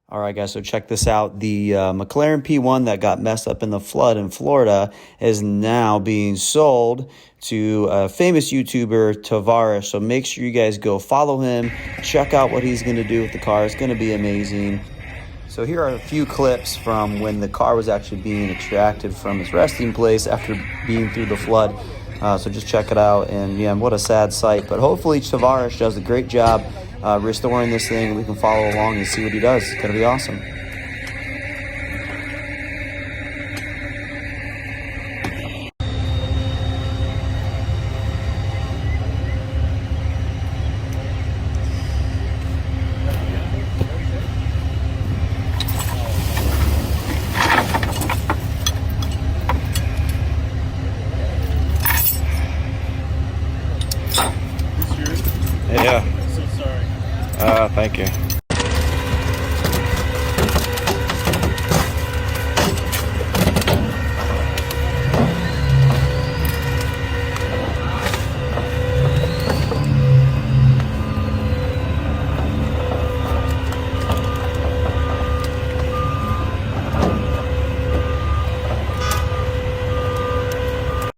All right, guys, so check this out. The McLaren P1 that got messed up in the flood in Florida is now being sold to a famous YouTuber, Tavares. So make sure you guys go follow him, check out what he's going to do with the car. It's going to be amazing. So here are a few clips from when the car was actually being extracted from its resting place after being through the flood. So just check it out. And yeah, what a sad sight. But hopefully Tavares does a great job restoring this thing, and we can follow along and see what he does. It's going to be awesome.